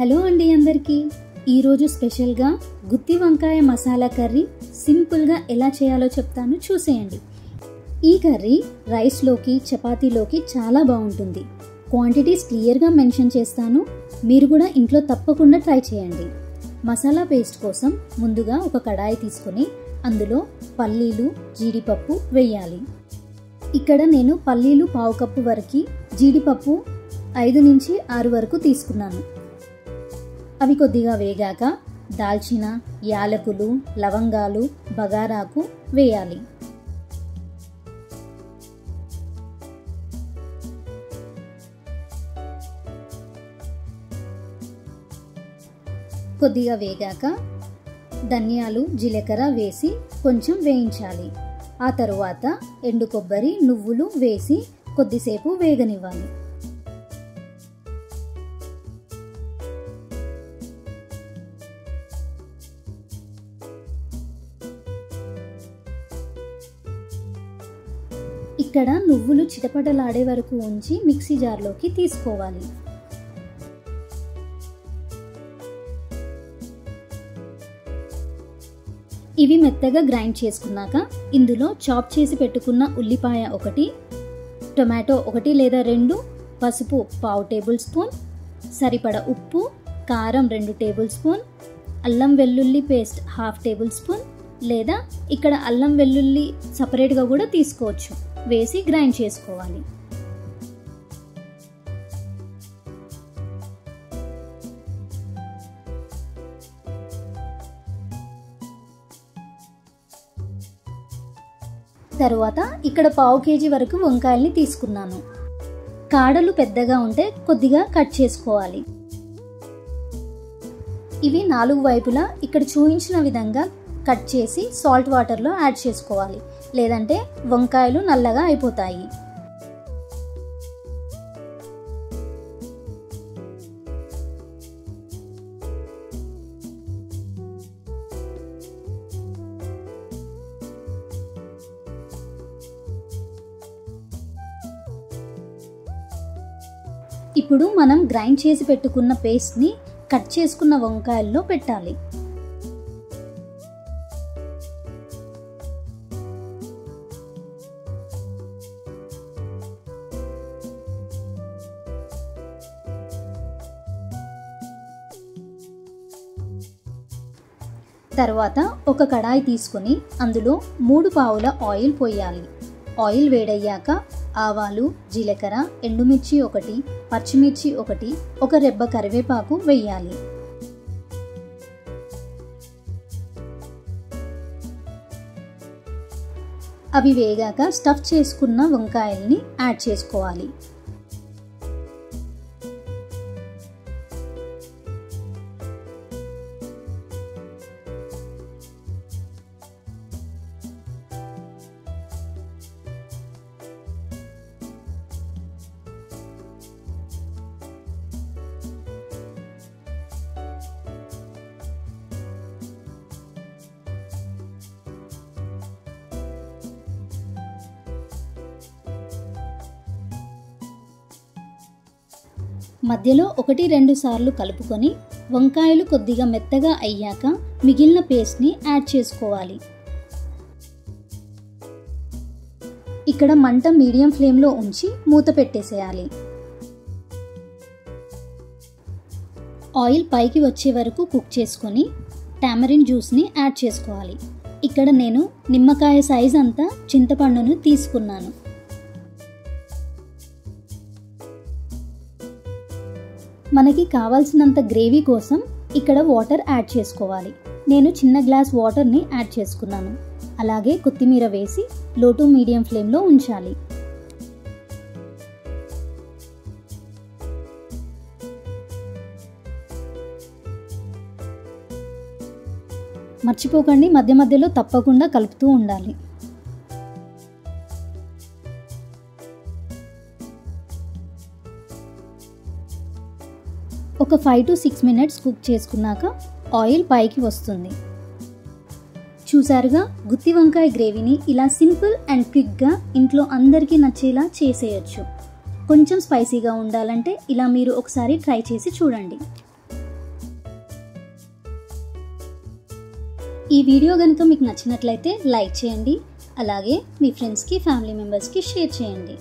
Hello అండి అందరికీ ఈరోజు స్పెషల్గా గుత్తి వంకాయ మసాలా కర్రీ సింపుల్గా ఎలా చేయాలో చెప్తాను, చూసేయండి. ఈ కర్రీ రైస్లోకి చపాతీలోకి చాలా బాగుంటుంది. క్వాంటిటీస్ క్లియర్గా మెన్షన్ చేస్తాను, మీరు కూడా ఇంట్లో తప్పకుండా ట్రై చేయండి. మసాలా పేస్ట్ కోసం ముందుగా ఒక కడాయి తీసుకొని అందులో పల్లీలు జీడిపప్పు వేయాలి. ఇక్కడ నేను పల్లీలు 1/2 కప్పు వరకు, జీడిపప్పు 5 నుంచి 6 వరకు తీసుకున్నాను. అవి కొద్దిగా వేగాక దాల్చిన, యాలకులు, లవంగాలు, బగారాకు వేయాలి. కొద్దిగా వేగాక ధనియాలు, జీలకర్ర వేసి కొంచెం వేయించాలి. ఆ తరువాత ఎండు కొబ్బరి, నువ్వులు వేసి కొద్దిసేపు వేగనివ్వాలి. ఇక్కడ నువ్వులు చిటపటలాడే వరకు ఉంచి మిక్సీ జార్లోకి తీసుకోవాలి. ఇవి మెత్తగా గ్రైండ్ చేసుకున్నాక ఇందులో చాప్ చేసి పెట్టుకున్న ఉల్లిపాయ 1, టొమాటో 1 లేదా 2, పసుపు 1/2 టేబుల్ స్పూన్, సరిపడ ఉప్పు, కారం 2 టేబుల్ స్పూన్, అల్లం వెల్లుల్లి పేస్ట్ 1/2 టేబుల్ స్పూన్, లేదా ఇక్కడ అల్లం వెల్లుల్లి సపరేట్గా కూడా తీసుకోవచ్చు, వేసి గ్రైండ్ చేసుకోవాలి. తరువాత ఇక్కడ 1/2 కేజీ వరకు వంకాయల్ని తీసుకున్నాను. కాడలు పెద్దగా ఉంటే కొద్దిగా కట్ చేసుకోవాలి. ఇవి 4 వైపులా ఇక్కడ చూపించిన విధంగా కట్ చేసి సాల్ట్ వాటర్లో యాడ్ చేసుకోవాలి, లేదంటే వంకాయలు నల్లగా అయిపోతాయి. ఇప్పుడు మనం గ్రైండ్ చేసి పెట్టుకున్న పేస్ట్ని కట్ చేసుకున్న వంకాయల్లో పెట్టాలి. తర్వాత ఒక కడాయి తీసుకొని అందులో 3 పావుల ఆయిల్ పోయాలి. ఆయిల్ వేడయ్యాక ఆవాలు, జీలకర్ర, ఎండుమిర్చి 1, పచ్చిమిర్చి 1, ఒక రెబ్బ కరివేపాకు వేయాలి. అవి వేగాక స్టఫ్ చేసుకున్న వంకాయల్ని యాడ్ చేసుకోవాలి. మధ్యలో 1-2 సార్లు కలుపుకొని వంకాయలు కొద్దిగా మెత్తగా అయ్యాక మిగిలిన పేస్ట్ని యాడ్ చేసుకోవాలి. ఇక్కడ మంట మీడియం ఫ్లేమ్లో ఉంచి మూత పెట్టేసేయాలి. ఆయిల్ పైకి వచ్చే వరకు కుక్ చేసుకొని టామరిన్ జ్యూస్ని యాడ్ చేసుకోవాలి. ఇక్కడ నేను నిమ్మకాయ సైజ్ అంతా చింతపండును తీసుకున్నాను. మనకి కావాల్సినంత గ్రేవీ కోసం ఇక్కడ వాటర్ యాడ్ చేసుకోవాలి. నేను చిన్న గ్లాస్ వాటర్ని యాడ్ చేసుకున్నాను. అలాగే కొత్తిమీర వేసి లో టు మీడియం ఫ్లేమ్లో ఉంచాలి. మర్చిపోకండి, మధ్య మధ్యలో తప్పకుండా కలుపుతూ ఉండాలి. ఒక 5 to 6 మినిట్స్ కుక్ చేసుకున్నాక ఆయిల్ పైకి వస్తుంది. చూసారుగా, గుత్తి వంకాయ గ్రేవీని ఇలా సింపుల్ అండ్ క్విక్గా ఇంట్లో అందరికీ నచ్చేలా చేసేయచ్చు. కొంచెం స్పైసీగా ఉండాలంటే ఇలా మీరు ఒకసారి ట్రై చేసి చూడండి. ఈ వీడియో కనుక మీకు నచ్చినట్లయితే లైక్ చేయండి, అలాగే మీ ఫ్రెండ్స్కి ఫ్యామిలీ మెంబర్స్కి షేర్ చేయండి.